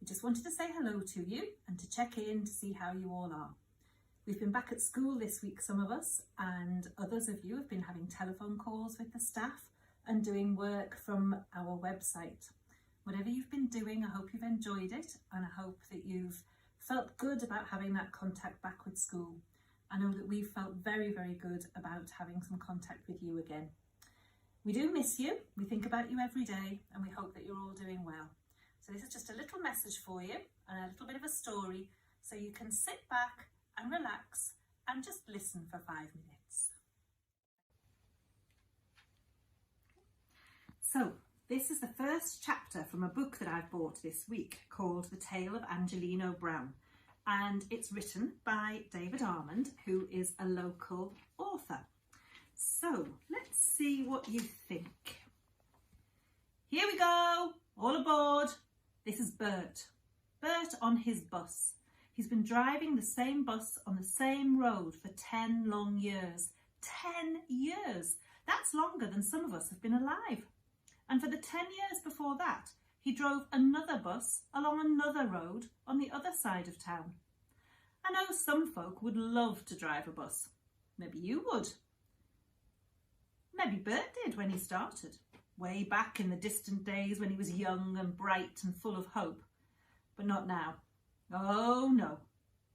We just wanted to say hello to you and to check in to see how you all are. We've been back at school this week, some of us, and others of you have been having telephone calls with the staff and doing work from our website. Whatever you've been doing, I hope you've enjoyed it, and I hope that you've felt good about having that contact back with school. I know that we've felt very, very good about having some contact with you again. We do miss you, we think about you every day, and we hope that you're all doing well. So this is just a little message for you and a little bit of a story so you can sit back and relax and just listen for 5 minutes. So this is the first chapter from a book that I've bought this week called The Tale of Angelino Brown, and it's written by David Armand, who is a local author. So let's see what you think. Here we go, all aboard. This is Bert. Bert on his bus. He's been driving the same bus on the same road for 10 long years. 10 years! That's longer than some of us have been alive. And for the 10 years before that, he drove another bus along another road on the other side of town. I know some folk would love to drive a bus. Maybe you would. Maybe Bert did when he started, way back in the distant days when he was young and bright and full of hope. But not now. Oh no,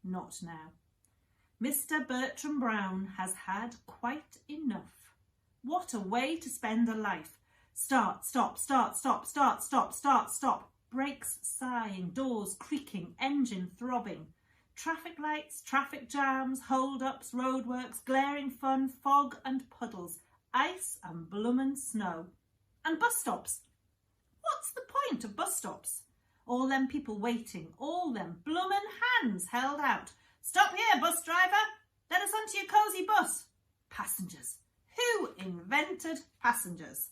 not now. Mr. Bertram Brown has had quite enough. What a way to spend a life. Start, stop, start, stop, start, stop, start, stop. Brakes sighing, doors creaking, engine throbbing. Traffic lights, traffic jams, hold-ups, roadworks, glaring fun, fog and puddles, ice and bloomin' snow. And bus stops. What's the point of bus stops? All them people waiting, all them bloomin' hands held out. Stop here, bus driver. Let us onto your cosy bus. Passengers. Who invented passengers?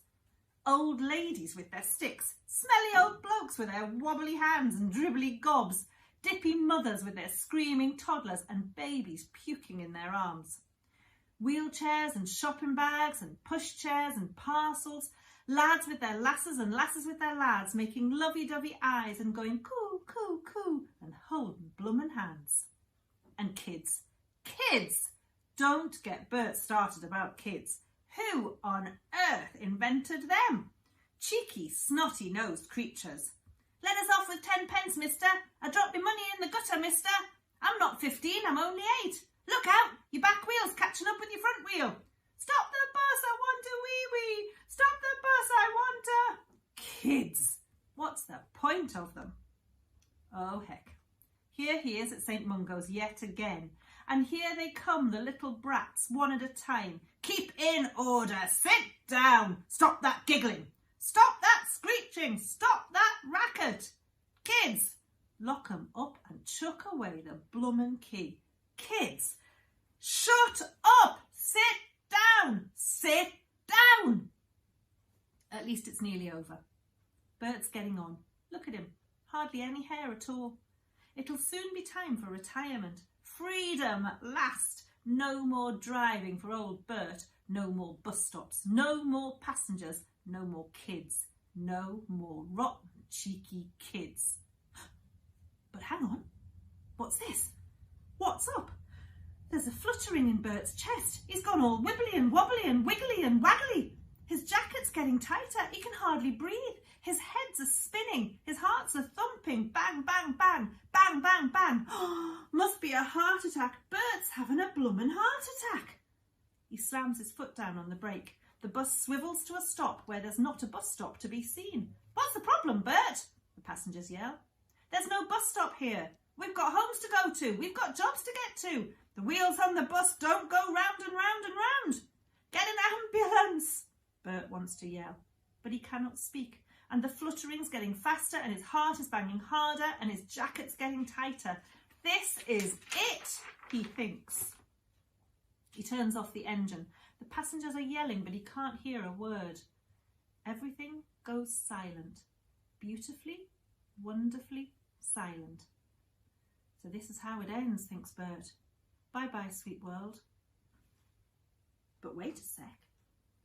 Old ladies with their sticks, smelly old blokes with their wobbly hands and dribbly gobs, dippy mothers with their screaming toddlers and babies puking in their arms. Wheelchairs and shopping bags and pushchairs and parcels, lads with their lasses and lasses with their lads, making lovey-dovey eyes and going coo, coo, coo and holding bloomin' hands. And kids. Kids! Don't get Bert started about kids. Who on earth invented them? Cheeky, snotty-nosed creatures. Let us off with 10 pence, mister. I dropped your money in the gutter, mister. I'm not 15, I'm only 8. Look out, your back wheel's catching up with your front wheel. Stop the bus, I want a wee-wee. Stop the bus, I want a... Kids, what's the point of them? Oh, heck. Here he is at St. Mungo's yet again. And here they come, the little brats, one at a time. Keep in order, sit down. Stop that giggling. Stop that screeching. Stop that racket. Kids, lock 'em up and chuck away the bloomin' key. Kids, shut up. Sit down. Sit down. At least it's nearly over. Bert's getting on. Look at him. Hardly any hair at all. It'll soon be time for retirement. Freedom at last. No more driving for old Bert. No more bus stops. No more passengers. No more kids. No more rotten, cheeky kids. But hang on. What's this? What's up? There's a fluttering in Bert's chest. He's gone all wibbly and wobbly and wiggly and waggly. His jacket's getting tighter. He can hardly breathe. His head's a spinning. His heart's a thumping. Bang, bang, bang. Bang, bang, bang. Must be a heart attack. Bert's having a bloomin' heart attack. He slams his foot down on the brake. The bus swivels to a stop where there's not a bus stop to be seen. What's the problem, Bert? The passengers yell. There's no bus stop here. We've got homes to go to. We've got jobs to get to. The wheels on the bus don't go round and round and round. Get an ambulance, Bert wants to yell, but he cannot speak. And the fluttering's getting faster and his heart is banging harder and his jacket's getting tighter. This is it, he thinks. He turns off the engine. The passengers are yelling, but he can't hear a word. Everything goes silent. Beautifully, wonderfully silent. So this is how it ends, thinks Bert. Bye-bye, sweet world. But wait a sec.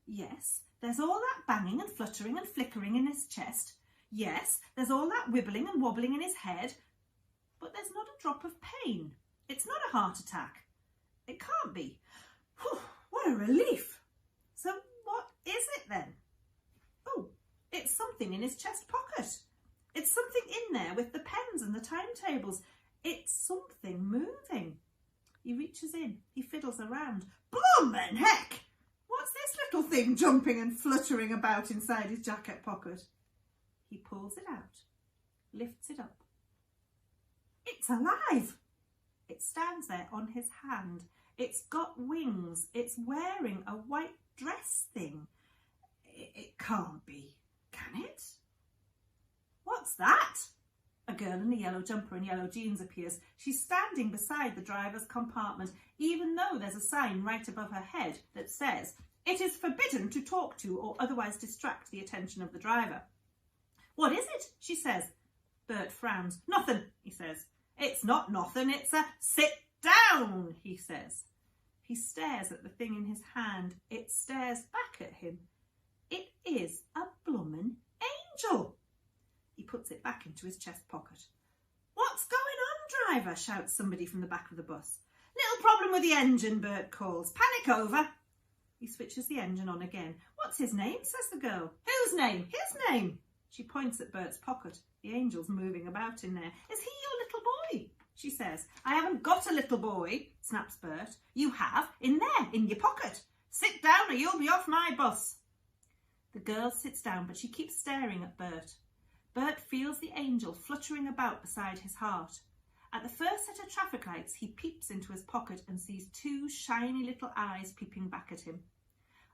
Yes, there's all that banging and fluttering and flickering in his chest. Yes, there's all that wibbling and wobbling in his head, but there's not a drop of pain. It's not a heart attack. It can't be. Whew, what a relief. So what is it then? Oh, it's something in his chest pocket. It's something in there with the pens and the timetables. It's something moving. He reaches in, he fiddles around. Bloomin' heck! What's this little thing jumping and fluttering about inside his jacket pocket? He pulls it out, lifts it up. It's alive! It stands there on his hand. It's got wings. It's wearing a white dress thing. It can't be, can it? What's that? A girl in a yellow jumper and yellow jeans appears. She's standing beside the driver's compartment, even though there's a sign right above her head that says, "It is forbidden to talk to or otherwise distract the attention of the driver." "What is it?" she says. Bert frowns. "Nothing," he says. "It's not nothing, it's a sit down," he says. He stares at the thing in his hand. It stares back at him. It is a bloomin' angel. He puts it back into his chest pocket. "What's going on, driver?" shouts somebody from the back of the bus. "Little problem with the engine," Bert calls. "Panic over." He switches the engine on again. "What's his name?" says the girl. "Whose name?" "His name." She points at Bert's pocket. The angel's moving about in there. "Is he your little boy?" she says. "I haven't got a little boy," snaps Bert. "You have, in there, in your pocket. Sit down or you'll be off my bus." The girl sits down, but she keeps staring at Bert. Bert feels the angel fluttering about beside his heart. At the first set of traffic lights, he peeps into his pocket and sees two shiny little eyes peeping back at him.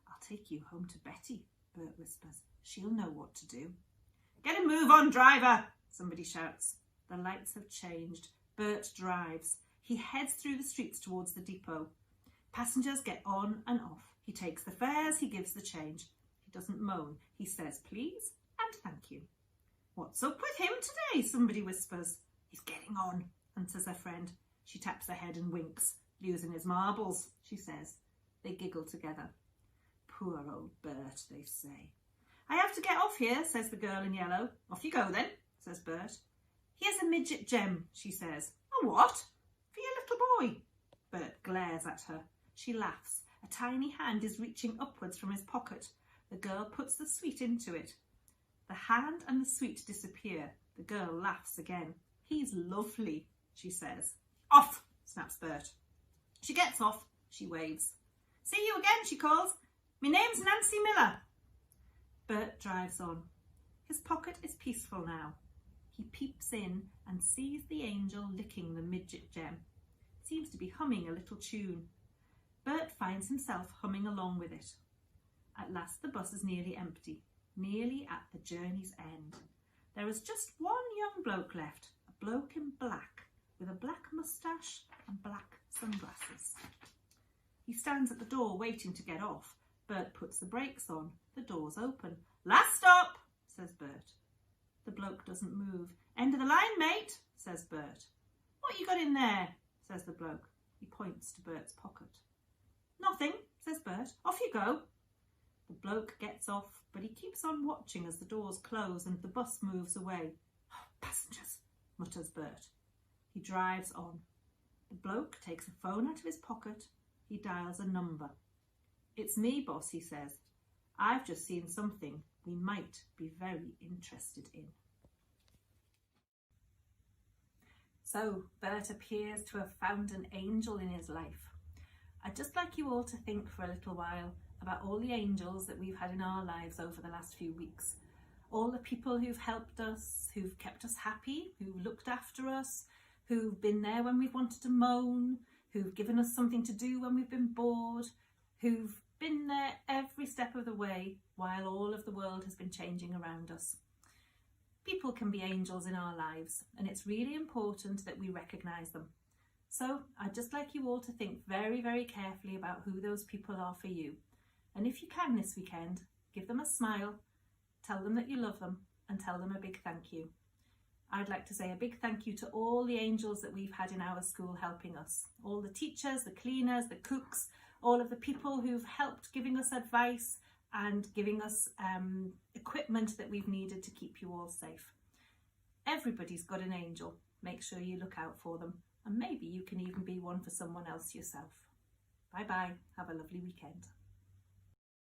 "I'll take you home to Betty," Bert whispers. "She'll know what to do." "Get a move on, driver," somebody shouts. The lights have changed. Bert drives. He heads through the streets towards the depot. Passengers get on and off. He takes the fares, he gives the change. He doesn't moan. He says please and thank you. "What's up with him today?" somebody whispers. "He's getting on," answers her friend. She taps her head and winks. "Losing his marbles," she says. They giggle together. "Poor old Bert," they say. "I have to get off here," says the girl in yellow. "Off you go then," says Bert. "Here's a midget gem," she says. "A what?" "For your little boy." Bert glares at her. She laughs. A tiny hand is reaching upwards from his pocket. The girl puts the sweet into it. The hand and the sweet disappear. The girl laughs again. "He's lovely," she says. "Off," snaps Bert. She gets off. She waves. "See you again," she calls. "Me name's Nancy Miller." Bert drives on. His pocket is peaceful now. He peeps in and sees the angel licking the midget gem. It seems to be humming a little tune. Bert finds himself humming along with it. At last the bus is nearly empty, nearly at the journey's end. There is just one young bloke left, a bloke in black, with a black moustache and black sunglasses. He stands at the door waiting to get off. Bert puts the brakes on. The door's open. "Last stop," says Bert. The bloke doesn't move. "End of the line, mate," says Bert. "What you got in there?" says the bloke. He points to Bert's pocket. "Nothing," says Bert. "Off you go." The bloke gets off, but he keeps on watching as the doors close and the bus moves away. "Oh, passengers," mutters Bert. He drives on. The bloke takes a phone out of his pocket. He dials a number. "It's me, boss," he says. "I've just seen something we might be very interested in." So Bert appears to have found an angel in his life. I'd just like you all to think for a little while about all the angels that we've had in our lives over the last few weeks. All the people who've helped us, who've kept us happy, who've looked after us, who've been there when we've wanted to moan, who've given us something to do when we've been bored, who've been there every step of the way while all of the world has been changing around us. People can be angels in our lives, and it's really important that we recognise them. So I'd just like you all to think very, very carefully about who those people are for you. And if you can this weekend, give them a smile, tell them that you love them, and tell them a big thank you. I'd like to say a big thank you to all the angels that we've had in our school helping us. All the teachers, the cleaners, the cooks, all of the people who've helped giving us advice, and giving us equipment that we've needed to keep you all safe. Everybody's got an angel. Make sure you look out for them, and maybe you can even be one for someone else yourself. Bye bye. Have a lovely weekend.